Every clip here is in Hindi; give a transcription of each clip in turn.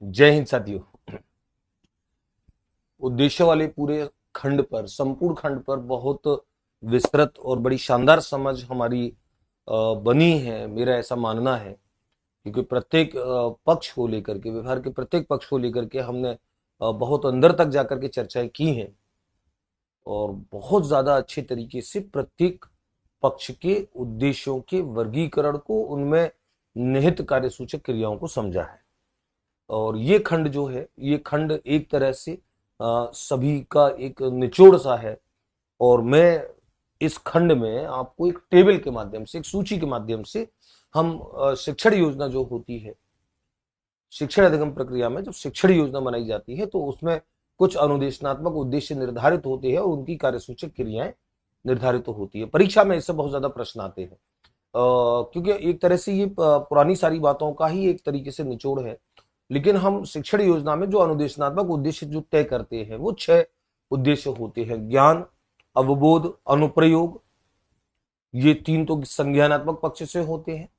जय हिंद साथियों। उद्देश्य वाले पूरे खंड पर, संपूर्ण खंड पर बहुत विस्तृत और बड़ी शानदार समझ हमारी बनी है। मेरा ऐसा मानना है क्योंकि प्रत्येक पक्ष को लेकर के, व्यवहार के प्रत्येक पक्ष को लेकर के हमने बहुत अंदर तक जाकर के चर्चाएं की हैं और बहुत ज्यादा अच्छे तरीके से प्रत्येक पक्ष के उद्देश्यों के वर्गीकरण को, उनमें निहित कार्यसूचक क्रियाओं को समझा है। और ये खंड जो है, ये खंड एक तरह से सभी का एक निचोड़ सा है। और मैं इस खंड में आपको एक टेबल के माध्यम से, एक सूची के माध्यम से, हम शिक्षण योजना जो होती है, शिक्षण अधिगम प्रक्रिया में जब शिक्षण योजना बनाई जाती है तो उसमें कुछ अनुदेशनात्मक उद्देश्य निर्धारित होते हैं और उनकी कार्यसूचक क्रियाएं निर्धारित होती है। परीक्षा में इससे बहुत ज्यादा प्रश्न आते हैं क्योंकि एक तरह से ये पुरानी सारी बातों का ही एक तरीके से निचोड़ है। लेकिन हम शिक्षण योजना में जो अनुदेशनात्मक उद्देश्य जो तय करते हैं वो 6 उद्देश्य होते हैं। ज्ञान, अवबोध, अनुप्रयोग, ये 3 तो संज्ञानात्मक पक्ष से होते हैं।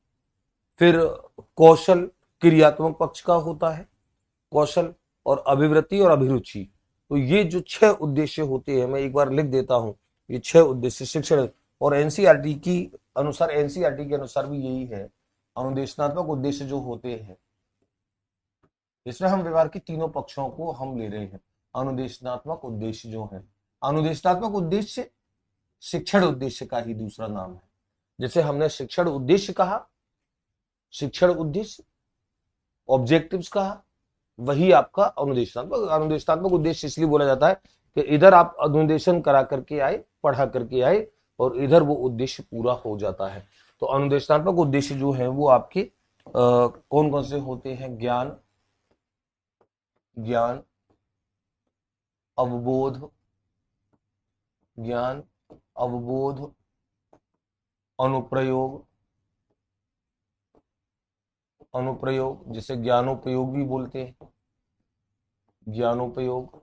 फिर कौशल क्रियात्मक पक्ष का होता है, कौशल और अभिवृत्ति और अभिरुचि। तो ये जो 6 उद्देश्य होते हैं, मैं एक बार लिख देता हूं। ये 6 उद्देश्य शिक्षण और एनसीईआरटी की अनुसार, एनसीईआरटी के अनुसार भी यही है। अनुदेशनात्मक उद्देश्य जो होते हैं, इसमें हम व्यवहार के तीनों पक्षों को हम ले रहे हैं। अनुदेशनात्मक उद्देश्य जो है, अनुदेशनात्मक उद्देश्य शिक्षण उद्देश्य का ही दूसरा नाम है। जैसे हमने शिक्षण उद्देश्य कहा, शिक्षण उद्देश्य ऑब्जेक्टिव्स कहा, वही आपका अनुदेशनात्मक। अनुदेशनात्मक उद्देश्य इसलिए बोला जाता है कि इधर आप अनुदेशन करा करके आए, पढ़ा करके आए, और इधर वो उद्देश्य पूरा हो जाता है। तो अनुदेशनात्मक उद्देश्य जो है वो आपके कौन कौन से होते हैं? ज्ञान, ज्ञान, अवबोध, ज्ञान, अवबोध, अनुप्रयोग, अनुप्रयोग जिसे ज्ञानोपयोग भी बोलते हैं, ज्ञानोपयोग,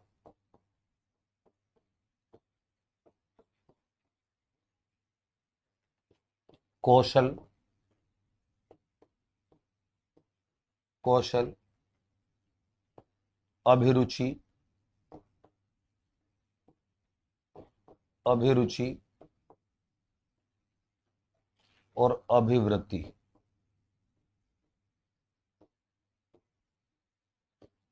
कौशल, कौशल, अभिरुचि, अभिरुचि और अभिवृत्ति।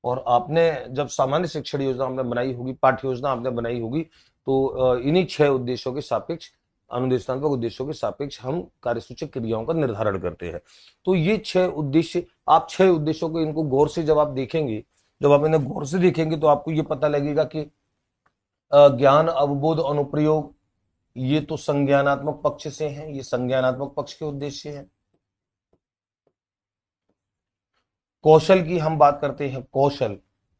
और आपने जब सामान्य शिक्षण योजना आपने बनाई होगी, पाठ्य योजना आपने बनाई होगी, तो इन्हीं 6 उद्देश्यों के सापेक्ष, अनुदेशात्मक उद्देश्यों के सापेक्ष हम कार्यसूचक क्रियाओं का निर्धारण करते हैं। तो ये 6 उद्देश्य, आप 6 उद्देश्यों को, इनको गौर से जब आप देखेंगे, जब आप इन्हें गौर से देखेंगे तो आपको ये पता लगेगा कि ज्ञान, अवबोध, अनुप्रयोग, ये तो संज्ञानात्मक पक्ष से हैं, ये संज्ञानात्मक पक्ष के उद्देश्य हैं। कौशल की हम बात करते हैं, कौशल,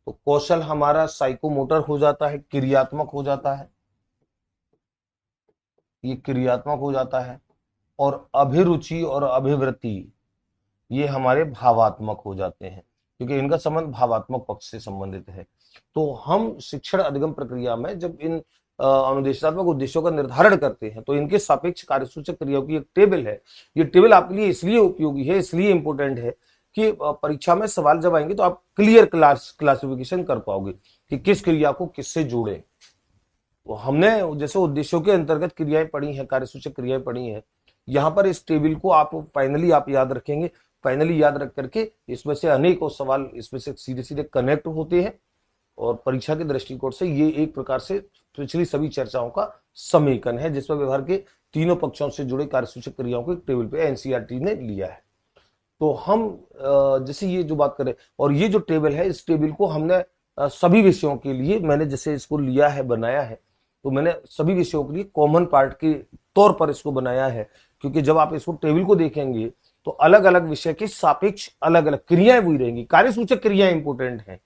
तो कौशल हमारा साइकोमोटर हो जाता है, क्रियात्मक हो जाता है, ये क्रियात्मक हो जाता है। और अभिरुचि और अभिवृत्ति ये हमारे भावात्मक हो जाते हैं, क्योंकि इनका संबंध भावात्मक पक्ष से संबंधित है। तो हम शिक्षण अधिगम प्रक्रिया में जब इन अनुदेशात्मक उद्देश्यों का निर्धारण करते हैं तो इनके सापेक्ष कार्यसूचक क्रियाओं की एक टेबल है। ये टेबल आपके लिए इसलिए उपयोगी है, इसलिए इंपॉर्टेंट है कि परीक्षा में सवाल जब आएंगे तो आप क्लियर क्लासिफिकेशन कर पाओगे कि किस क्रिया को किससे जोड़े। तो हमने जैसे उद्देश्यों के अंतर्गत क्रियाएं पढ़ी हैं, कार्यसूचक क्रियाएं पढ़ी हैं, यहाँ पर इस टेबल को आप फाइनली आप याद रखेंगे। फाइनली याद रख करके इसमें से अनेकों सवाल इसमें से सीधे सीधे कनेक्ट होते हैं और परीक्षा के दृष्टिकोण से ये एक प्रकार से पिछली सभी चर्चाओं का समेकन है, जिसमें व्यवहार के तीनों पक्षों से जुड़े कार्यसूचक क्रियाओं को एक टेबल पे एनसीईआरटी ने लिया है। तो हम जैसे ये जो बात करें, और ये जो टेबल है, इस टेबल को हमने सभी विषयों के लिए, मैंने जैसे इसको लिया है, बनाया है, तो मैंने सभी विषयों के लिए कॉमन पार्ट के तौर पर इसको बनाया है। क्योंकि जब आप इसको टेबल को देखेंगे तो अलग अलग विषय के सापेक्ष अलग अलग क्रियाएं हुई रहेंगी। कार्यसूचक क्रियाएं इंपोर्टेंट है,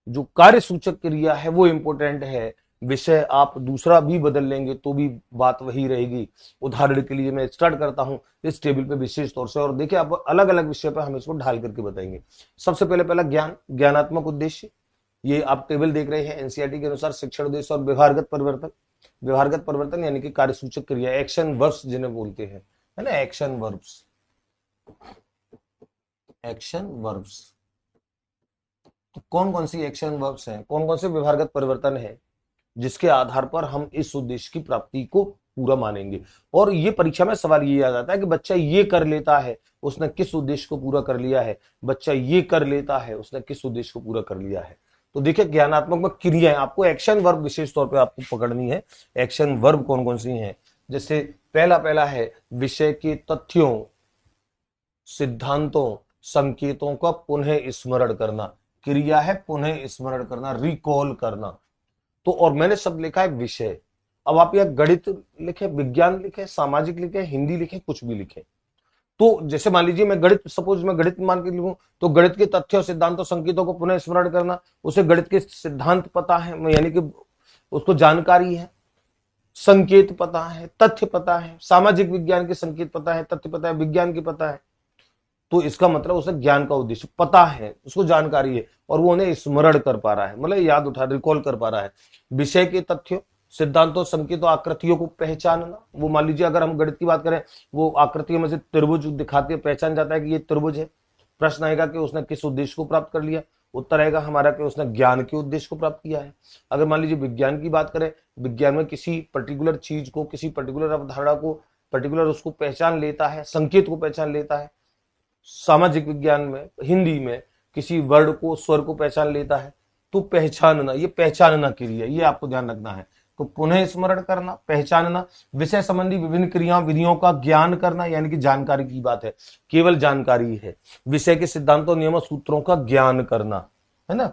जो कार्यसूचक क्रिया है वो इंपोर्टेंट है। विषय आप दूसरा भी बदल लेंगे तो भी बात वही रहेगी। उदाहरण के लिए मैं स्टार्ट करता हूं इस टेबल पे विशेष तौर से, और देखिए आप अलग अलग विषय पर हम इसको ढाल करके बताएंगे। सबसे पहले पहला ज्ञान, ज्ञानात्मक उद्देश्य। ये आप टेबल देख रहे हैं, एनसीईआरटी के अनुसार शिक्षण उद्देश्य और व्यवहारगत परिवर्तन। व्यवहारगत परिवर्तन यानी कि कार्यसूचक क्रिया, एक्शन वर्ब्स जिन्हें बोलते हैं, है ना, एक्शन वर्ब्स, एक्शन वर्ब्स। तो कौन कौन सी एक्शन वर्ब्स हैं, कौन कौन से व्यवहारगत परिवर्तन है जिसके आधार पर हम इस उद्देश्य की प्राप्ति को पूरा मानेंगे। और ये परीक्षा में सवाल ये आ जाता है कि बच्चा ये कर लेता है, उसने किस उद्देश्य को पूरा कर लिया है, बच्चा ये कर लेता है, उसने किस उद्देश्य को पूरा कर लिया है। तो देखिए ज्ञानात्मक में क्रियाएं, आपको एक्शन वर्ब विशेष तौर पे आपको पकड़नी है। एक्शन वर्ब कौन कौन सी हैं, जैसे पहला है विषय के तथ्यों, सिद्धांतों, संकेतों का पुनः स्मरण करना। क्रिया है पुनः स्मरण करना, रिकॉल करना। तो और मैंने शब्द लिखा है विषय। अब आप यह गणित लिखे, विज्ञान लिखे, सामाजिक लिखे, हिंदी लिखे, कुछ भी लिखे। तो जैसे मान लीजिए मैं गणित, सपोज मैं गणित मान के लिखूं, तो गणित के तथ्यों, सिद्धांतों, संकेतों को पुनः स्मरण करना। उसे गणित के सिद्धांत पता है, यानी कि उसको जानकारी है, संकेत पता है, तथ्य पता है, सामाजिक विज्ञान के संकेत पता है, तथ्य पता है, विज्ञान की पता है। तो इसका मतलब उसे ज्ञान का उद्देश्य पता है, उसको जानकारी है और वो उन्हें स्मरण कर पा रहा है, मतलब याद उठा, रिकॉल कर पा रहा है। विषय के तथ्यों, सिद्धांतों, संकेतों, आकृतियों को पहचानना। वो मान लीजिए अगर हम गणित की बात करें, वो आकृतियों में से त्रिभुज दिखाती है, पहचान जाता है कि ये त्रिभुज है। प्रश्न आएगा कि उसने किस उद्देश्य को प्राप्त कर लिया, उत्तर आएगा हमारा कि उसने ज्ञान के उद्देश्य को प्राप्त किया है। अगर मान लीजिए विज्ञान की बात करें, विज्ञान में किसी पर्टिकुलर चीज को, किसी पर्टिकुलर अवधारणा को, पर्टिकुलर उसको पहचान लेता है, संकेत को पहचान लेता है। सामाजिक विज्ञान में, हिंदी में किसी वर्ड को, स्वर को पहचान लेता है। तो पहचानना, ये पहचानना क्रिया, ये आपको ध्यान रखना है। तो पुनः स्मरण करना, पहचानना। विषय संबंधी विभिन्न क्रियाओं, विधियों का ज्ञान करना, यानी कि जानकारी की बात है, केवल जानकारी है। विषय के सिद्धांतों, नियमों, सूत्रों का ज्ञान करना, है ना।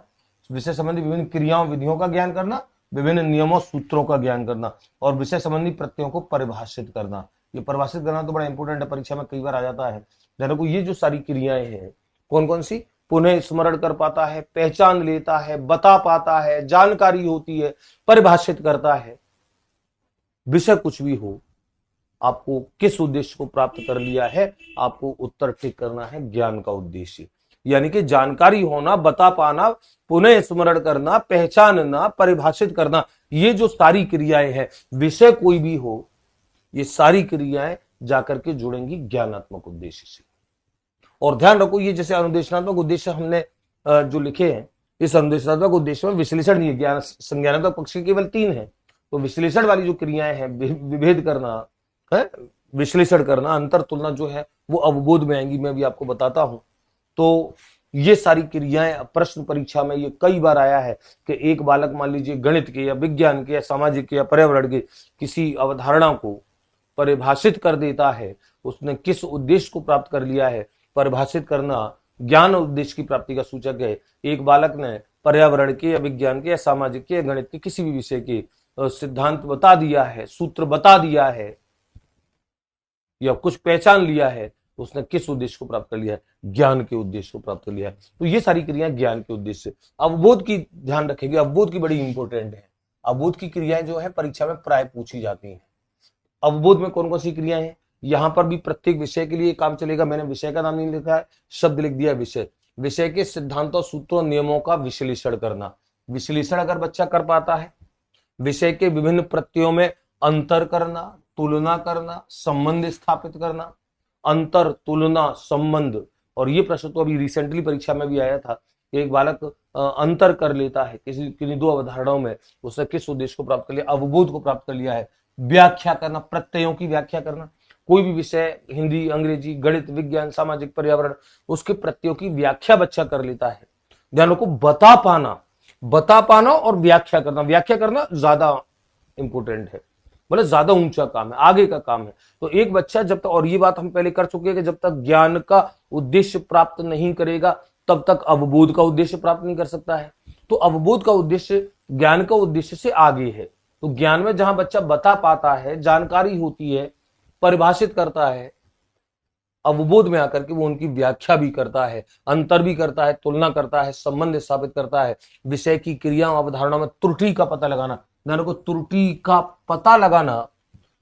विषय संबंधी विभिन्न क्रियाओं, विधियों का ज्ञान करना, विभिन्न नियमों, सूत्रों का ज्ञान करना, और विषय संबंधी प्रत्ययों को परिभाषित करना। ये परिभाषित करना तो बड़ा इंपॉर्टेंट है, परीक्षा में कई बार आ जाता है। को ये जो सारी क्रियाएं हैं, कौन कौन सी, पुनः स्मरण कर पाता है, पहचान लेता है, बता पाता है, जानकारी होती है, परिभाषित करता है। विषय कुछ भी हो, आपको किस उद्देश्य को प्राप्त कर लिया है, आपको उत्तर टिक करना है, ज्ञान का उद्देश्य। यानी कि जानकारी होना, बता पाना, पुनः स्मरण करना, पहचानना, परिभाषित करना, ये जो सारी क्रियाएं हैं, विषय कोई भी हो, ये सारी क्रियाएं जाकर के जुड़ेंगी ज्ञानात्मक उद्देश्य से। और ध्यान रखो, ये जैसे अनुदेशनात्मक उद्देश्य हमने जो लिखे हैं, इस अनुदेशनात्मक उद्देश्य में विश्लेषण नहीं है, ज्ञान संज्ञानात्मक पक्ष के केवल 3 है। तो विश्लेषण वाली जो क्रियाएं हैं, विभेद करना है, विश्लेषण करना, अंतर तुलना जो है वो अवबोध में आएंगी, मैं भी आपको बताता हूं। तो ये सारी क्रियाएं प्रश्न परीक्षा में ये कई बार आया है कि एक बालक मान लीजिए गणित के या विज्ञान के या सामाजिक के या पर्यावरण के किसी अवधारणा को परिभाषित कर देता है, उसने किस उद्देश्य को प्राप्त कर लिया है। परिभाषित करना ज्ञान उद्देश्य की प्राप्ति का सूचक है। एक बालक ने पर्यावरण के या विज्ञान के या सामाजिक के या गणित के किसी भी विषय के सिद्धांत बता दिया है, सूत्र बता दिया है, या कुछ पहचान लिया है, उसने किस उद्देश्य को प्राप्त कर लिया है, ज्ञान के उद्देश्य को प्राप्त कर लिया है। तो ये सारी क्रियाएं ज्ञान के उद्देश्य। अवबोध की ध्यान रखेंगे, अवबोध की बड़ी इंपॉर्टेंट है। अवबोध की क्रियाएं जो है परीक्षा में प्राय पूछी जाती हैं। अवबोध में कौन कौन सी क्रियाएं हैं, यहां पर भी प्रत्येक विषय के लिए काम चलेगा। मैंने विषय का नाम नहीं लिखा है, शब्द लिख दिया विषय। विषय के सिद्धांतों, सूत्रों, नियमों का विश्लेषण करना। विश्लेषण अगर बच्चा कर पाता है, विषय के विभिन्न प्रत्ययों में अंतर करना, तुलना करना, संबंध स्थापित करना, अंतर, तुलना, संबंध। और ये प्रश्न तो अभी रिसेंटली परीक्षा में भी आया था, एक बालक अंतर कर लेता है किसी 2 अवधारणाओं में, उसने किस उद्देश्य को प्राप्त कर लिया, अवबोध को प्राप्त कर लिया है। व्याख्या करना, प्रत्ययों की व्याख्या करना। कोई भी विषय, हिंदी, अंग्रेजी, गणित, विज्ञान, सामाजिक, पर्यावरण, उसके प्रत्ययों की व्याख्या बच्चा कर लेता है। ध्यान रखो, बता पाना और व्याख्या करना ज्यादा इंपॉर्टेंट है, मतलब ज्यादा ऊंचा काम है, आगे का काम है। तो एक बच्चा जब तक, और ये बात हम पहले कर चुके हैं कि जब तक ज्ञान का उद्देश्य प्राप्त नहीं करेगा तब तक अवबोध का उद्देश्य प्राप्त नहीं कर सकता है। तो अवबोध का उद्देश्य ज्ञान का उद्देश्य से आगे है। तो ज्ञान में जहां बच्चा बता पाता है, जानकारी होती है, परिभाषित करता है, अवबोध में आकर के वो उनकी व्याख्या भी करता है, अंतर भी करता है, तुलना करता है, संबंध स्थापित करता है। विषय की क्रिया अवधारणा में त्रुटि का पता लगाना, ध्यान को त्रुटि का पता लगाना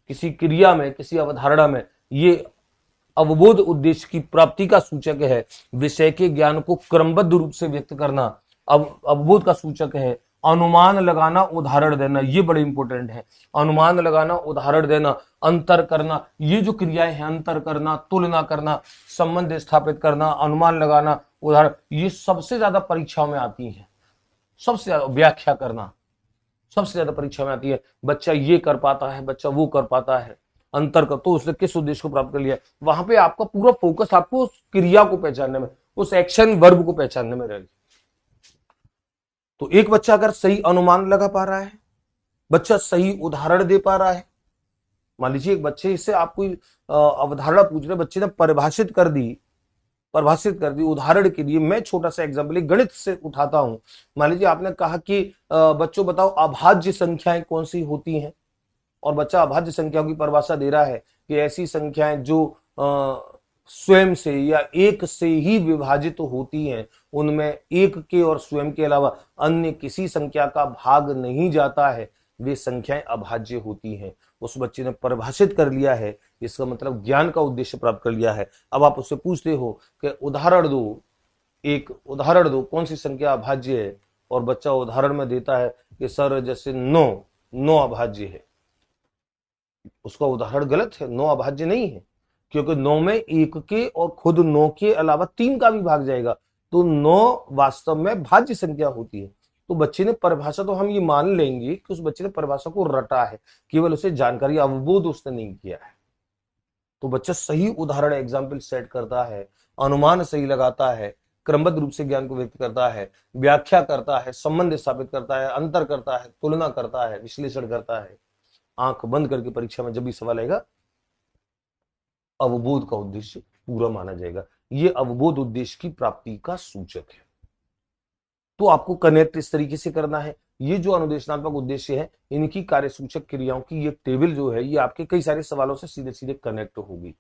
किसी क्रिया में, किसी अवधारणा में, ये अवबोध उद्देश्य की प्राप्ति का सूचक है। विषय के ज्ञान को क्रमबद्ध रूप से व्यक्त करना अवबोध का सूचक है। अनुमान लगाना, उदाहरण देना, ये बड़े इंपॉर्टेंट है। अनुमान लगाना, उदाहरण देना, अंतर करना, ये जो क्रियाएं हैं, अंतर करना, तुलना करना, संबंध स्थापित करना, अनुमान लगाना, उदाहरण, ये सबसे ज्यादा परीक्षाओं में आती है। सबसे ज्यादा व्याख्या करना सबसे ज्यादा परीक्षा में आती है। बच्चा ये कर पाता है, बच्चा वो कर पाता है, अंतर कर, तो उसने किस उद्देश्य को प्राप्त कर लिया। वहां पे आपका पूरा फोकस आपको उस क्रिया को पहचानने में, उस एक्शन वर्ब को पहचानने में रहेगा। तो एक बच्चा अगर सही अनुमान लगा पा रहा है, बच्चा सही उदाहरण दे पा रहा है। मान लीजिए एक बच्चे से आप कोई अवधारणा पूछ रहे, बच्चे ने परिभाषित कर दी उदाहरण के लिए। मैं छोटा सा एग्जाम्पल एक गणित से उठाता हूं। मान लीजिए आपने कहा कि बच्चों बताओ अभाज्य संख्याएं कौन सी होती हैं, और बच्चा अभाज्य संख्याओं की परिभाषा दे रहा है कि ऐसी संख्याएं जो स्वयं से या एक से ही विभाजित होती हैं, उनमें एक के और स्वयं के अलावा अन्य किसी संख्या का भाग नहीं जाता है, वे संख्याएं अभाज्य होती हैं। उस बच्चे ने परिभाषित कर लिया है, इसका मतलब ज्ञान का उद्देश्य प्राप्त कर लिया है। अब आप उससे पूछते हो कि उदाहरण दो, एक उदाहरण दो कौन सी संख्या अभाज्य है, और बच्चा उदाहरण में देता है कि सर जैसे 9 9 अभाज्य है। उसका उदाहरण गलत है, 9 अभाज्य नहीं है, क्योंकि 9 में एक के और खुद 9 के अलावा 3 का भी भाग जाएगा, तो 9 वास्तव में भाज्य संख्या होती है। तो बच्चे ने परिभाषा, तो हम ये मान लेंगे कि उस बच्चे ने परिभाषा को रटा है, केवल उसे जानकारी अवबोध उसने नहीं किया है। तो बच्चा सही उदाहरण एग्जाम्पल सेट करता है, अनुमान सही लगाता है, क्रमबद्ध रूप से ज्ञान को व्यक्त करता है, व्याख्या करता है, संबंध स्थापित करता है, अंतर करता है, तुलना करता है, विश्लेषण करता है। आंख बंद करके परीक्षा में जब भी सवाल आएगा, अवबोध का उद्देश्य पूरा माना जाएगा। ये अवबोध उद्देश्य की प्राप्ति का सूचक है। तो आपको कनेक्ट इस तरीके से करना है। ये जो अनुदेशनात्मक उद्देश्य है, इनकी कार्यसूचक क्रियाओं की ये टेबल जो है, ये आपके कई सारे सवालों से सीधे सीधे कनेक्ट होगी,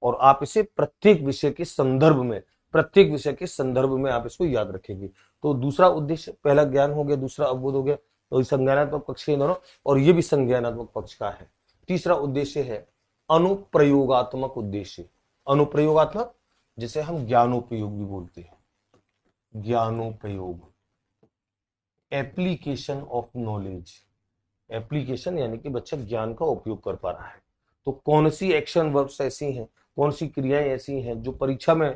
और आप इसे प्रत्येक विषय के संदर्भ में आप इसको याद रखेंगे। तो दूसरा उद्देश्य, पहला ज्ञान हो गया, दूसरा अवबोध हो गया, तो संज्ञानात्मक पक्ष के दोनों, और ये भी संज्ञानात्मक पक्ष का है। तीसरा उद्देश्य है अनुप्रयोगात्मक उद्देश्य। अनुप्रयोगात्मक, जिसे हम ज्ञानोपयोग भी बोलते हैं। ज्ञानोपयोग, एप्लीकेशन ऑफ नॉलेज। एप्लीकेशन यानी कि बच्चा ज्ञान का उपयोग कर पा रहा है। तो कौन सी एक्शन वर्ब्स ऐसी हैं, कौन सी क्रियाएं ऐसी हैं जो परीक्षा में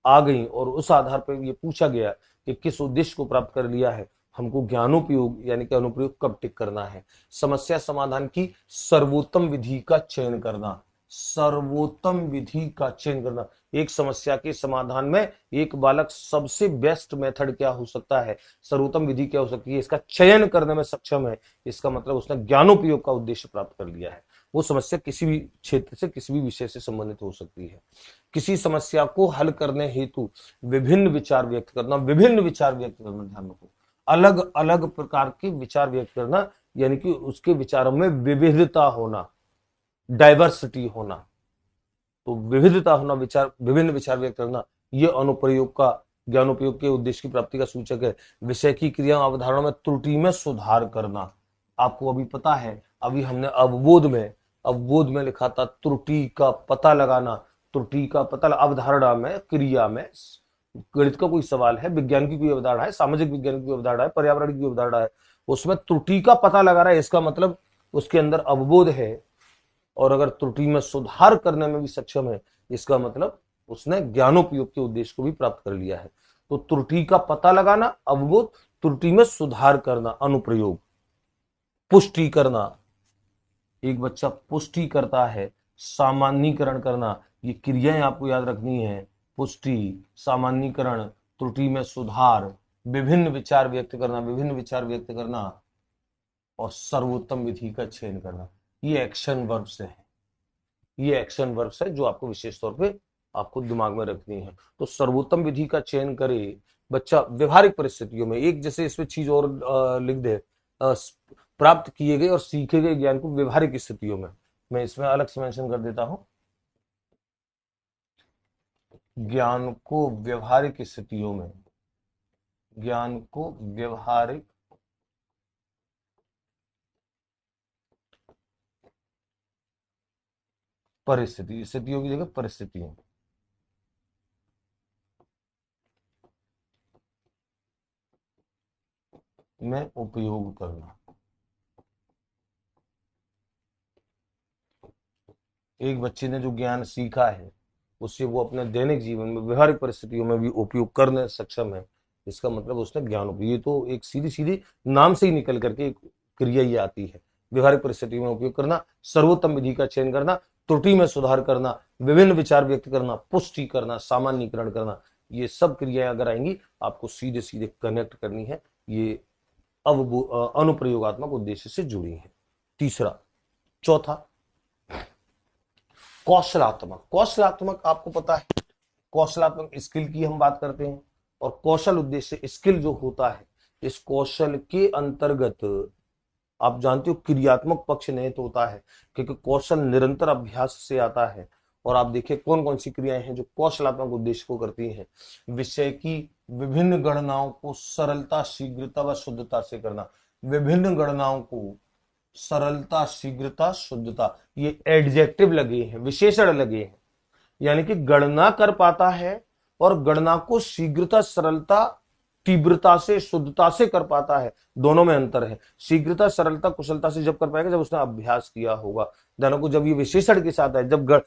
आ गई और उस आधार पर ये पूछा गया कि किस उद्देश्य को प्राप्त कर लिया है, हमको ज्ञानोपयोग यानी कि अनुप्रयोग कब टिक करना है। समस्या समाधान की सर्वोत्तम विधि का चयन करना। सर्वोत्तम विधि का चयन करना, एक समस्या के समाधान में एक बालक सबसे बेस्ट मेथड क्या हो सकता है, सर्वोत्तम विधि क्या हो सकती है, इसका चयन करने में सक्षम है। इसका मतलब उसने ज्ञानोपयोग का उद्देश्य प्राप्त कर लिया है। वो समस्या किसी भी क्षेत्र से, किसी भी विषय से संबंधित हो सकती है। किसी समस्या को हल करने हेतु विभिन्न विचार व्यक्त करना, ध्यान रखो, अलग अलग प्रकार के विचार व्यक्त करना, यानी कि उसके विचारों में विविधता होना, डाइवर्सिटी होना। तो विविधता होना, विभिन्न विचार व्यक्त करना, यह अनुप्रयोग का, ज्ञानोपयोग के उद्देश्य की प्राप्ति का सूचक है। विषय की क्रिया अवधारणा में त्रुटि में सुधार करना। आपको अभी पता है, अभी हमने अवबोध में लिखा था त्रुटि का पता लगाना। त्रुटि का पता अवधारणा में, क्रिया में, गणित का कोई सवाल है, विज्ञान की कोई अवधारणा है, सामाजिक विज्ञान की अवधारणा है, पर्यावरण की अवधारणा है, उसमें त्रुटि का पता लगा रहा है, इसका मतलब उसके अंदर अवबोध है। और अगर त्रुटि में सुधार करने में भी सक्षम है, इसका मतलब उसने ज्ञानोपयोग के उद्देश्य को भी प्राप्त कर लिया है। तो त्रुटि का पता लगाना अवबोध, त्रुटि में सुधार करना अनुप्रयोग। पुष्टि करना, एक बच्चा पुष्टि करता है, सामान्यीकरण करना, ये क्रियाएं आपको याद रखनी है। पुष्टि, सामान्यीकरण, त्रुटि में सुधार, विभिन्न विचार व्यक्त करना, और सर्वोत्तम विधि का चयन करना। ये एक्शन वर्ब्स हैं। ये एक्शन वर्ब्स है जो आपको विशेष तौर पे आपको दिमाग में रखनी है। तो सर्वोत्तम विधि का चयन करे बच्चा व्यवहारिक परिस्थितियों में। एक जैसे इसमें चीज और लिख दे, प्राप्त किए गए और सीखे गए ज्ञान को व्यवहारिक स्थितियों में, मैं इसमें अलग से मेंशन कर देता हूं। ज्ञान को व्यवहारिक स्थितियों में, ज्ञान को व्यवहारिक स्थितियों की जगह परिस्थितियों में उपयोग करना। एक बच्चे ने जो ज्ञान सीखा है, उससे वो अपने दैनिक जीवन में व्यवहारिक परिस्थितियों में भी उपयोग करने सक्षम है, इसका मतलब उसने ज्ञान उपयोग। ये तो एक सीधी सीधी नाम से ही निकल करके एक क्रिया ये आती है। व्यवहारिक परिस्थितियों में उपयोग करना, सर्वोत्तम विधि का चयन करना, त्रुटि में सुधार करना, विभिन्न विचार व्यक्त करना, पुष्टि करना, सामान्यीकरण करना, ये सब क्रियाएं अगर आएंगी आपको सीधे सीधे कनेक्ट करनी है, ये अनुप्रयोगात्मक उद्देश्य से जुड़ी है। तीसरा, चौथा, कौशलात्मक। कौशलात्मक आपको पता है, कौशलात्मक स्किल की हम बात करते हैं, और कौशल उद्देश्य स्किल जो होता है, इस कौशल के अंतर्गत आप जानते हो क्रियात्मक पक्ष निहित होता है, क्योंकि कौशल निरंतर अभ्यास से आता है। और आप देखिए कौन कौन सी क्रियाएं हैं जो कौशलात्मक उद्देश्य को करती हैं। विषय की विभिन्न गणनाओं को सरलता, शीघ्रता व शुद्धता से करना। विभिन्न गणनाओं को सरलता, शीघ्रता, शुद्धता, ये एडजेक्टिव लगे हैं, विशेषण लगे हैं, यानी कि गणना कर पाता है और गणना को शीघ्रता, सरलता, तीव्रता से, शुद्धता से कर पाता है। दोनों में अंतर है। शीघ्रता, सरलता, कुशलता से जब कर पाएगा जब उसने अभ्यास किया होगा। ध्यान को जब ये विशेषण के साथ है, जब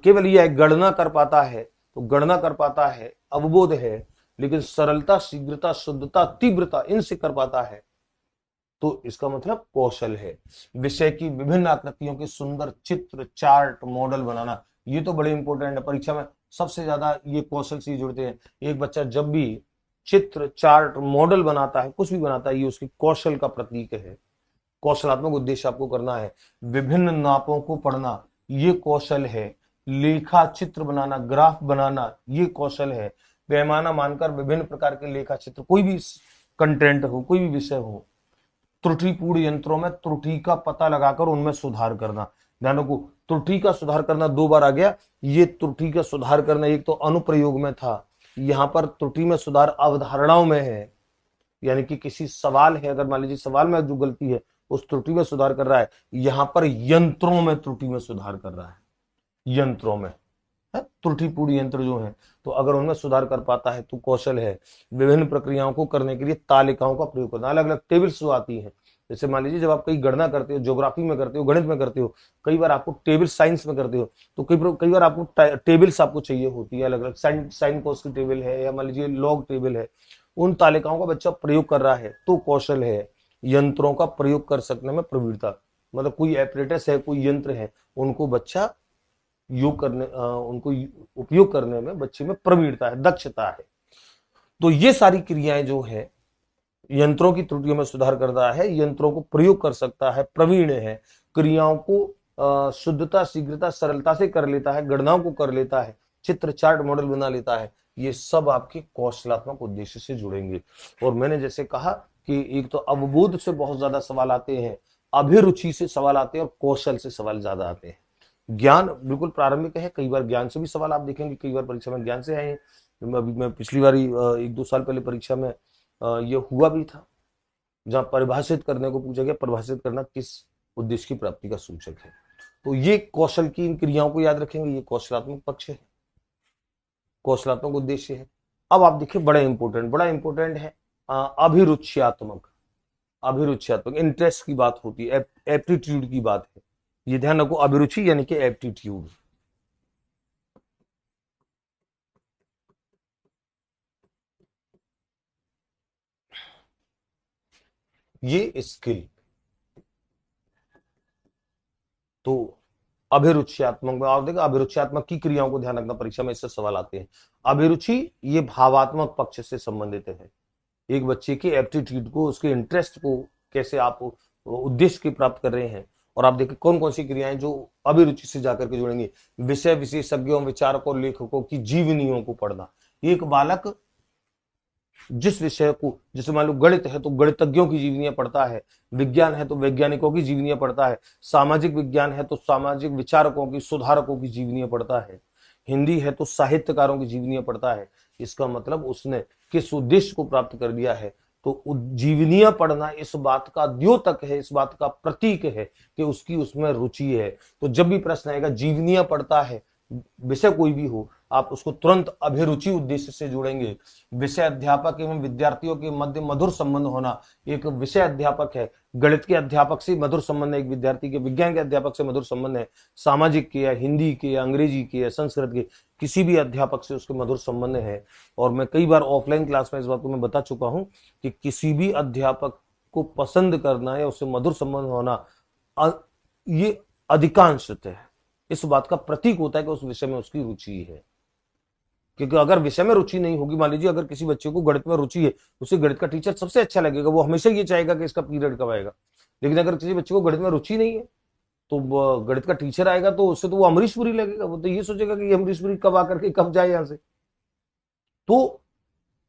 केवल ये गणना कर पाता है, तो गणना कर पाता है, अवबोध है, लेकिन सरलता, शीघ्रता, शुद्धता, तीव्रता इनसे कर पाता है, तो इसका मतलब कौशल है। विषय की विभिन्न आकृतियों के सुंदर चित्र, चार्ट, मॉडल बनाना, ये तो बड़े इंपॉर्टेंट है। परीक्षा में सबसे ज्यादा ये कौशल से जुड़ते हैं। एक बच्चा जब भी चित्र, चार्ट, मॉडल बनाता है, कुछ भी बनाता है, ये उसकी कौशल का प्रतीक है। कौशलात्मक उद्देश्य आपको करना है। विभिन्न नापों को पढ़ना, ये कौशल है। लेखा चित्र बनाना, ग्राफ बनाना, ये कौशल है। पैमाना मानकर विभिन्न प्रकार के लेखा चित्र, कोई भी कंटेंट हो, कोई भी विषय हो, त्रुटिपूर्ण यंत्रों में त्रुटि का पता लगाकर उनमें सुधार करना। ध्यान रखो, त्रुटि का सुधार करना दो बार आ गया। ये त्रुटि का सुधार करना एक तो अनुप्रयोग में था, यहां पर त्रुटि में सुधार अवधारणाओं में है, यानी कि किसी सवाल है, अगर मान लीजिए सवाल में जो गलती है उस त्रुटि में सुधार कर रहा है, यहां पर यंत्रों में त्रुटि में सुधार कर रहा है। यंत्रों में त्रुटिपूर्ण यंत्र जो है, तो अगर उनमें सुधार कर पाता है तो कौशल है। विभिन्न प्रक्रियाओं को करने के लिए तालिकाओं का प्रयोग करना, अलग अलग टेबल्स जो आती हैं, जैसे मान लीजिए जब आप कहीं गणना करते हो, ज्योग्राफी में करते हो, गणित में करते हो, कई बार आपको टेबल, साइंस में करते हो तो कई बार आपको टेबल्स आपको चाहिए होती है, अलग अलग साइन कोस की टेबल है, या मान लीजिए लॉग टेबल है, उन तालिकाओं का बच्चा प्रयोग कर रहा है तो कौशल है। यंत्रों का प्रयोग कर सकने में प्रवीणता, मतलब कोई एपरेटस है, कोई यंत्र है, उनको बच्चा उनको उपयोग करने में बच्चे में प्रवीणता है, दक्षता है। तो ये सारी क्रियाएं जो है, यंत्रों की त्रुटियों में सुधार करता है, यंत्रों को प्रयोग कर सकता है, प्रवीण है, क्रियाओं को शुद्धता, शीघ्रता, सरलता से कर लेता है, गणनाओं को कर लेता है, चित्र, चार्ट, मॉडल बना लेता है। ये सब आपके कौशलात्मक उद्देश्य से जुड़ेंगे। और मैंने जैसे कहा कि एक तो अवबोध से बहुत ज्यादा सवाल आते हैं, अभिरुचि से सवाल आते हैं, और कौशल से सवाल ज्यादा आते हैं। ज्ञान बिल्कुल प्रारंभिक है, कई बार ज्ञान से भी सवाल आप देखेंगे, कई बार परीक्षा में ज्ञान से आए हैं। अभी मैं पिछली बार 1-2 साल पहले परीक्षा में ये हुआ भी था, जहां परिभाषित करने को पूछा गया, परिभाषित करना किस उद्देश्य की प्राप्ति का सूचक है। तो ये कौशल की इन क्रियाओं को याद रखेंगे, ये कौशलात्मक पक्ष है, कौशलात्मक उद्देश्य है। अब आप देखिए बड़ा इंपॉर्टेंट है अभिरुच्यात्मक। अभिरुच्यात्मक इंटरेस्ट की बात होती है, एप्टीट्यूड की बात है। ये ध्यान रखो, अभिरुचि यानी कि एप्टीट्यूड। ये स्किल, तो अभिरुच्यात्मक में आप देखो, अभिरुच्यात्मक की क्रियाओं को ध्यान रखना, परीक्षा में इससे सवाल आते हैं। अभिरुचि ये भावात्मक पक्ष से संबंधित है। एक बच्चे के एप्टीट्यूड को, उसके इंटरेस्ट को कैसे आप उद्देश्य की प्राप्त कर रहे हैं। और आप देखिए कौन कौन सी क्रियाएं जो अभिरुचि से जाकर के जुड़ेंगी। विषय विशेषज्ञों, विचारकों, लेखकों की जीवनियों को पढ़ना। एक बालक जिस विषय को, जैसे मान लो गणित है तो गणितज्ञों की जीवनियां पढ़ता है, विज्ञान है तो वैज्ञानिकों की जीवनियां पढ़ता है, सामाजिक विज्ञान है तो सामाजिक विचारकों की, सुधारकों की जीवनियां पढ़ता है, हिंदी है तो साहित्यकारों की जीवनियां पढ़ता है। इसका मतलब उसने किस उद्देश्य को प्राप्त कर लिया है। तो जीवनियां पढ़ना इस बात का द्योतक है, इस बात का प्रतीक है कि उसकी उसमें रुचि है। तो जब भी प्रश्न आएगा जीवनियां पढ़ता है, विषय कोई भी हो, आप उसको तुरंत अभिरुचि उद्देश्य से जोड़ेंगे। विषय अध्यापक एवं विद्यार्थियों के मध्य मधुर संबंध होना। एक विषय अध्यापक है, गणित के अध्यापक से मधुर संबंध है, एक विद्यार्थी के विज्ञान के अध्यापक से मधुर संबंध है, सामाजिक के या हिंदी के या अंग्रेजी के या संस्कृत के, किसी भी अध्यापक से उसके मधुर संबंध है। और मैं कई बार ऑफलाइन क्लास में इस बात को मैं बता चुका हूं कि किसी भी अध्यापक को पसंद करना या उससे मधुर संबंध होना अ- ये अधिकांशतः है, इस बात का प्रतीक होता है कि उस विषय में उसकी रुचि है। क्योंकि अगर विषय में रुचि नहीं होगी, मान लीजिए अगर किसी बच्चे को गणित में रुचि है, उसे गणित का टीचर सबसे अच्छा लगेगा, वो हमेशा ये चाहेगा कि इसका पीरियड कब आएगा। लेकिन अगर किसी बच्चे को गणित में रुचि नहीं है, तो गणित का टीचर आएगा तो उससे तो वो अमरीशपुरी लगेगा, वो तो ये सोचेगा कि ये अमरीशपुरी कब आकर के कब जाए यहां से। तो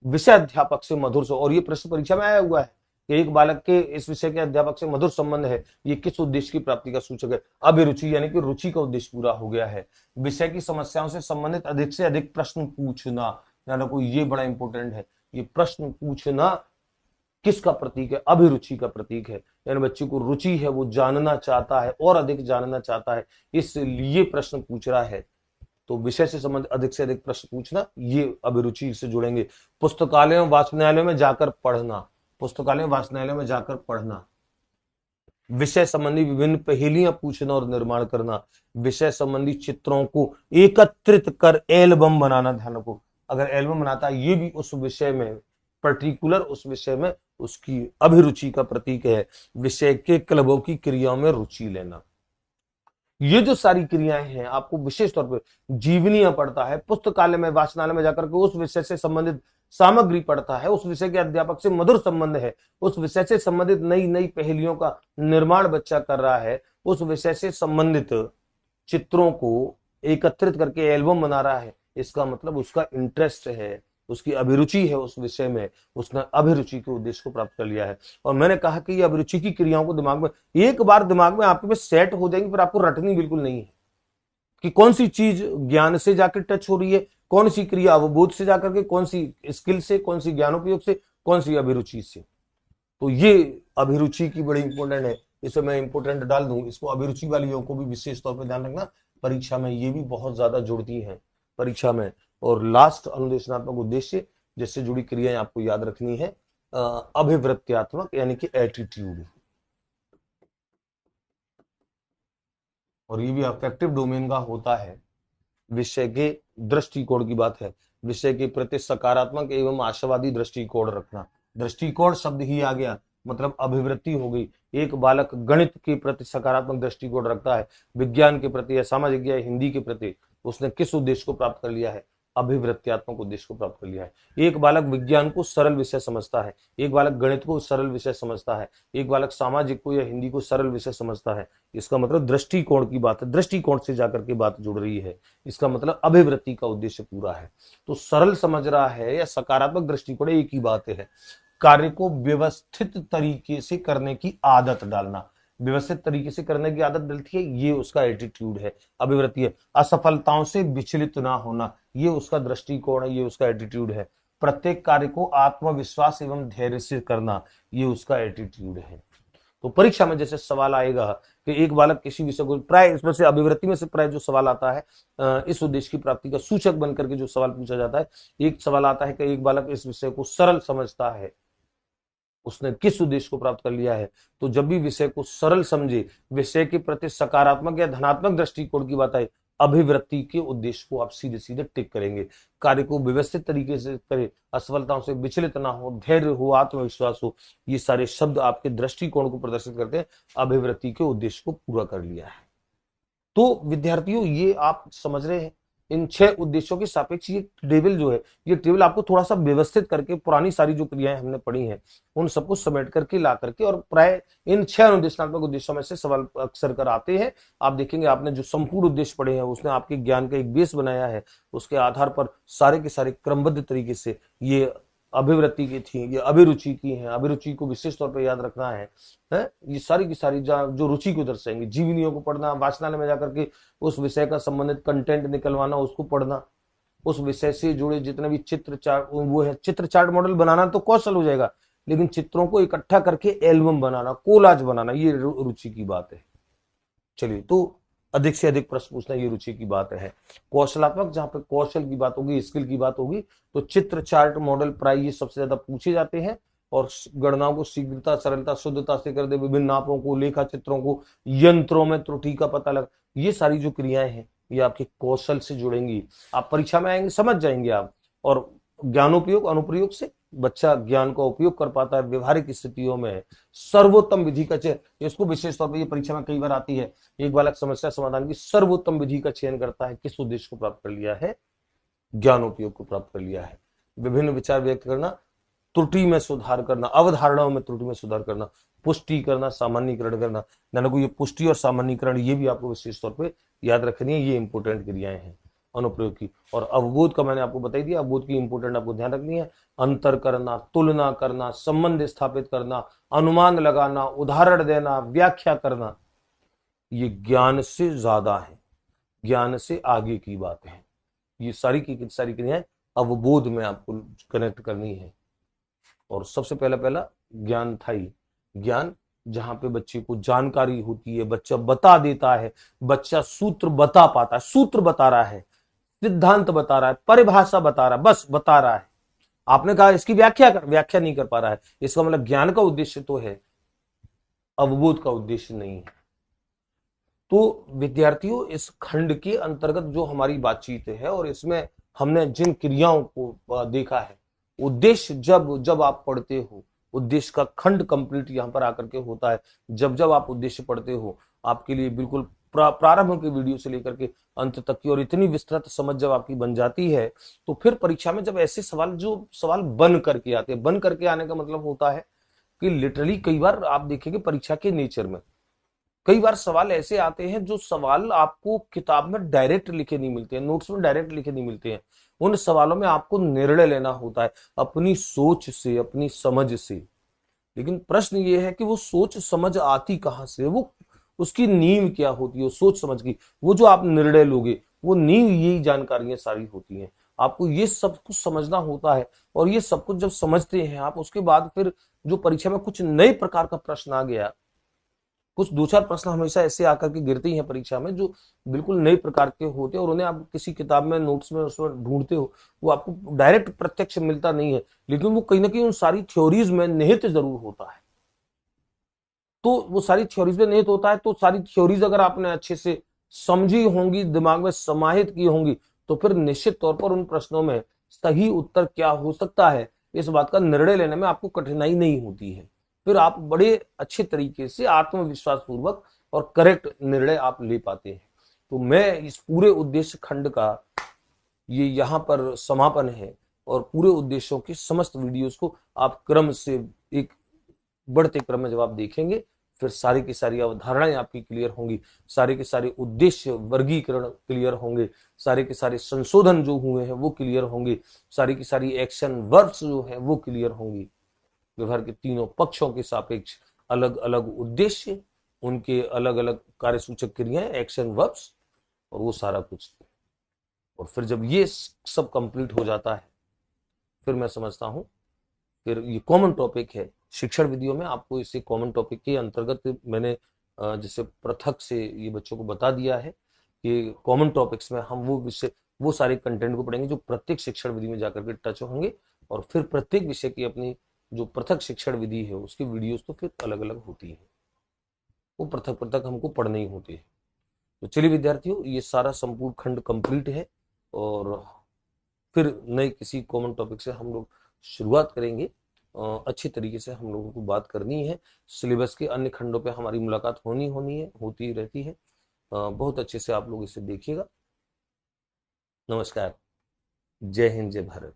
विषय अध्यापक से मधुर से, और ये प्रश्न परीक्षा में आया हुआ है कि एक बालक के इस विषय के अध्यापक से मधुर संबंध है, ये किस उद्देश्य की प्राप्ति का सूचक है। अभिरुचि यानी कि रुचि का उद्देश्य पूरा हो गया है। विषय की समस्याओं से संबंधित अधिक से अधिक प्रश्न पूछना, यानी कोई ये बड़ा इंपॉर्टेंट है, ये प्रश्न पूछना किसका प्रतीक है, अभिरुचि का प्रतीक है। यानी बच्चे को रुचि है, वो जानना चाहता है और अधिक जानना चाहता है, इसलिए प्रश्न पूछ रहा है। तो विषय से संबंधित अधिक से अधिक प्रश्न पूछना, ये अभिरुचि से जुड़ेंगे। पुस्तकालयों वाचनालयों में जाकर पढ़ना, पुस्तकालयों वाचनालयों में जाकर पढ़ना। विषय संबंधी विभिन्न पहेलियां पूछना और निर्माण करना। विषय संबंधी चित्रों को एकत्रित कर एल्बम बनाना। ध्यान रखो, अगर एल्बम बनाता है, ये भी उस विषय में पर्टिकुलर, उस विषय में उसकी अभिरुचि का प्रतीक है। विषय के क्लबों की क्रियाओं में रुचि लेना। ये जो सारी क्रियाएं हैं, आपको विशेष तौर पर जीवनीयां पढ़ता है, पुस्तकालय में वाचनालय में जाकर के उस विषय से संबंधित सामग्री पढ़ता है, उस विषय के अध्यापक से मधुर संबंध है, उस विषय से संबंधित नई नई पहेलियों का निर्माण बच्चा कर रहा है, उस विषय से संबंधित चित्रों को एकत्रित करके एल्बम बना रहा है, इसका मतलब उसका इंटरेस्ट है, उसकी अभिरुचि है उस विषय में, उसने अभिरुचि के उद्देश्य को प्राप्त कर लिया है। और मैंने कहा कि ये अभिरुचि की क्रियाओं को दिमाग में, एक बार दिमाग में आपके में सेट हो जाएंगी, फिर आपको रटनी बिल्कुल नहीं है कि कौन सी चीज ज्ञान से जाकर टच हो रही है, कौन सी क्रिया अवबोध से जाकर के, कौन सी स्किल से, कौन सी ज्ञानोपयोग से, कौन सी अभिरुचि से। तो ये अभिरुचि की बड़ी इंपॉर्टेंट है, इसे मैं इंपॉर्टेंट डाल दूं, इसको अभिरुचि वालियों को भी विशेष तौर पर ध्यान रखना, परीक्षा में ये भी बहुत ज्यादा जुड़ती है परीक्षा में। और लास्ट अनुदेशनात्मक उद्देश्य जिससे जुड़ी क्रियाएं आपको याद रखनी है, अभिवृत्त्यात्मक यानी कि एटीट्यूड, और ये भी अफेक्टिव डोमेन का होता है। विषय के दृष्टिकोण की बात है, विषय के प्रति सकारात्मक एवं आशावादी दृष्टिकोण रखना। दृष्टिकोण शब्द ही आ गया, मतलब अभिवृत्ति हो गई। एक बालक गणित के प्रति सकारात्मक दृष्टिकोण रखता है, विज्ञान के प्रति या सामाजिक या हिंदी के प्रति, उसने किस उद्देश्य को प्राप्त कर लिया है, अभिवृत्त्यात्मक उद्देश्य को प्राप्त कर लिया है। एक बालक विज्ञान को सरल विषय समझता है, एक बालक गणित को सरल विषय समझता है, एक बालक सामाजिक को या हिंदी को सरल विषय समझता है। इसका मतलब दृष्टिकोण की बात है, दृष्टिकोण से जाकर के बात जुड़ रही है, इसका मतलब अभिवृत्ति का उद्देश्य पूरा है। तो सरल समझ रहा है या सकारात्मक दृष्टिकोण, एक ही बात है। कार्य को व्यवस्थित तरीके से करने की आदत डालना, व्यवस्थित तरीके से करने की आदत डलती है, ये उसका एटीट्यूड है, अभिवृत्ति है। असफलताओं से विचलित ना होना, ये उसका दृष्टिकोण है, ये उसका एटीट्यूड है। प्रत्येक कार्य को आत्मविश्वास एवं धैर्य से करना, ये उसका एटीट्यूड है। तो परीक्षा में जैसे सवाल आएगा कि एक बालक किसी विषय को, प्राय इसमें से अभिवृत्ति में से प्राय जो सवाल आता है, इस उद्देश्य की प्राप्ति का सूचक बनकर के जो सवाल पूछा जाता है, एक सवाल आता है कि एक बालक इस विषय को सरल समझता है, उसने किस उद्देश्य को प्राप्त कर लिया है। तो जब भी विषय को सरल समझे, विषय के प्रति सकारात्मक या धनात्मक दृष्टिकोण की बात आए, अभिवृत्ति के उद्देश्य को आप सीधे सीधे टिक करेंगे। कार्य को व्यवस्थित तरीके से करें, असफलताओं से विचलित ना हो, धैर्य हो, आत्मविश्वास हो, ये सारे शब्द आपके दृष्टिकोण को प्रदर्शित करते हैं, अभिवृत्ति के उद्देश्य को पूरा कर लिया है। तो विद्यार्थियों, ये आप समझ रहे हैं, इन 6 उद्देश्यों के सापेक्ष ये टेबल जो है, ये टेबल आपको थोड़ा सा व्यवस्थित करके पुरानी सारी जो क्रियाएं हमने पढ़ी हैं उन सबको समेट करके ला करके, और प्राय इन 6 अनुदेशनात्मक उद्देश्यों में से सवाल अक्सर कर आते हैं। आप देखेंगे आपने जो संपूर्ण उद्देश्य पढ़े हैं उसने आपके ज्ञान का एक बेस बनाया है, उसके आधार पर सारे के सारे क्रमबद्ध तरीके से ये अभिवृत्ति की थी, ये अभिरुचि की है, अभिरुचि को विशेष तौर पर याद रखना है। ये सारी की सारी जो रुचि को दर्शाएंगे, जीवनियों को पढ़ना, वाचनालय में जाकर के उस विषय का संबंधित कंटेंट निकलवाना, उसको पढ़ना, उस विषय से जुड़े जितने भी चित्र चार्ट वो है, चित्र चार्ट मॉडल बनाना तो कौशल हो जाएगा, लेकिन चित्रों को इकट्ठा करके एल्बम बनाना, कोलाज बनाना, ये रुचि की बात है। चलिए, तो अधिक से अधिक प्रश्न पूछना ये रुचि की बात है। कौशलात्मक, जहां पर कौशल की बात होगी, स्किल की बात होगी, तो चित्र चार्ट मॉडल प्राय ये सबसे ज्यादा पूछे जाते हैं। और गणनाओं को शीघ्रता, सरलता, शुद्धता से कर दे, विभिन्न नापों को, लेखा चित्रों को, यंत्रों में त्रुटि का पता लगा, ये सारी जो क्रियाएं हैं ये आपके कौशल से जुड़ेंगी। आप परीक्षा में आएंगे, समझ जाएंगे आप। और ज्ञानोपयोग अनुप्रयोग से बच्चा ज्ञान का उपयोग कर पाता है व्यवहारिक स्थितियों में। सर्वोत्तम विधि का चयन, इसको विशेष तौर पर ये परीक्षा में कई बार आती है। एक बालक समस्या समाधान की सर्वोत्तम विधि का चयन करता है, किस उद्देश्य को प्राप्त कर लिया है, ज्ञानोपयोग को प्राप्त कर लिया है। विभिन्न विचार व्यक्त करना, त्रुटि में सुधार करना, अवधारणाओं में त्रुटि में सुधार करना, पुष्टि करना, सामान्यीकरण करना। को ये पुष्टि और सामान्यीकरण ये भी आपको विशेष तौर पे याद रखनी है, ये इंपोर्टेंट क्रियाएं हैं अनुप्रयोग की। और अवबोध का मैंने आपको बताई दिया, अवबोध की इंपोर्टेंट आपको ध्यान रखनी है। अंतर करना, तुलना करना, संबंध स्थापित करना, अनुमान लगाना, उदाहरण देना, व्याख्या करना, ये ज्ञान से ज्यादा है, ज्ञान से आगे की बात है। ये सारी की सारी क्रियाएं अवबोध में आपको कनेक्ट करनी है। और सबसे पहला ज्ञान था ही, ज्ञान जहां पे बच्चे को जानकारी होती है, बच्चा बता देता है, बच्चा सूत्र बता पाता है, सूत्र बता रहा है, सिद्धांत बता रहा है, परिभाषा बता रहा है, बस बता रहा है। आपने कहा इसकी व्याख्या कर, व्याख्या नहीं कर पा रहा है, इसका मतलब ज्ञान का उद्देश्य तो है, अवबोध का उद्देश्य नहीं है। तो विद्यार्थियों, इस खंड के अंतर्गत जो हमारी बातचीत है और इसमें हमने जिन क्रियाओं को देखा है, उद्देश्य जब जब आप पढ़ते हो, उद्देश्य का खंड कंप्लीट यहां पर आकर के होता है। जब जब आप उद्देश्य पढ़ते हो, आपके लिए बिल्कुल प्रारंभ के वीडियो से लेकर के अंत तक की और इतनी विस्तृत समझ जब आपकी बन जाती है, तो फिर परीक्षा में जब ऐसे सवाल, जो सवाल बन करके आते हैं, बन करके आने का मतलब होता है कि लिटरली कई बार आप देखेंगे परीक्षा के नेचर में कई बार सवाल ऐसे आते हैं जो सवाल आपको किताब में डायरेक्ट लिखे नहीं मिलते हैं, नोट्स में डायरेक्ट लिखे नहीं मिलते हैं। उन सवालों में आपको निर्णय लेना होता है अपनी सोच से, अपनी समझ से। लेकिन प्रश्न ये है कि वो सोच समझ आती कहां से, वो उसकी नींव क्या होती है सोच समझ की। वो जो आप निर्णय लोगे, वो नींव यही जानकारियां सारी होती हैं। आपको ये सब कुछ समझना होता है, और ये सब कुछ जब समझते हैं आप, उसके बाद फिर जो परीक्षा में कुछ नए प्रकार का प्रश्न आ गया, कुछ दो चार प्रश्न हमेशा ऐसे आकर के गिरते ही हैं परीक्षा में जो बिल्कुल नए प्रकार के होते हैं, और उन्हें आप किसी किताब में, नोट्स में, उसमें ढूंढते हो, वो आपको डायरेक्ट प्रत्यक्ष मिलता नहीं है, लेकिन वो कहीं ना कहीं उन सारी थ्योरीज में निहित जरूर होता है। तो वो सारी थ्योरीज में निहित होता है, तो सारी थ्योरीज अगर आपने अच्छे से समझी होंगी, दिमाग में समाहित की होंगी, तो फिर निश्चित तौर पर उन प्रश्नों में सही उत्तर क्या हो सकता है, इस बात का निर्णय लेने में आपको कठिनाई नहीं होती है। फिर आप बड़े अच्छे तरीके से आत्मविश्वास पूर्वक और करेक्ट निर्णय आप ले पाते हैं। तो मैं इस पूरे उद्देश्य खंड का ये यहाँ पर समापन है, और पूरे उद्देश्यों के समस्त वीडियोस को आप क्रम से, एक बढ़ते क्रम में जब आप देखेंगे, फिर सारी की सारी अवधारणाएं आपकी क्लियर होंगी, सारे के सारे उद्देश्य वर्गीकरण क्लियर होंगे, सारे के सारे संशोधन जो हुए हैं वो क्लियर होंगे, सारी की सारी एक्शन वर्ब्स जो हैं वो क्लियर होंगी। व्यवहार के तीनों पक्षों के सापेक्ष अलग अलग उद्देश्य, उनके अलग अलग कार्यसूचक क्रियाएं, एक्शन वर्ब्स, और वो सारा कुछ। और फिर जब ये सब कंप्लीट हो जाता है, फिर मैं समझता हूं, फिर ये कॉमन टॉपिक है शिक्षण विधियों में। आपको इसे कॉमन टॉपिक के अंतर्गत मैंने जैसे पृथक से ये बच्चों को बता दिया है कि कॉमन टॉपिक्स में हम वो विषय, वो सारे कंटेंट को पढ़ेंगे जो प्रत्येक शिक्षण विधि में जाकर के टच होंगे, और फिर प्रत्येक विषय की अपनी जो पृथक शिक्षण विधि है उसकी वीडियोस तो फिर अलग अलग होती है, वो पृथक पृथक हमको पढ़नी होती है। तो चलिए विद्यार्थियों, ये सारा संपूर्ण खंड कंप्लीट है, और फिर नए किसी कॉमन टॉपिक से हम लोग शुरुआत करेंगे। अच्छी तरीके से हम लोगों को बात करनी है। सिलेबस के अन्य खंडों पे हमारी मुलाकात होनी है, होती रहती है। बहुत अच्छे से आप लोग इसे देखिएगा। नमस्कार। जय हिंद, जय भारत।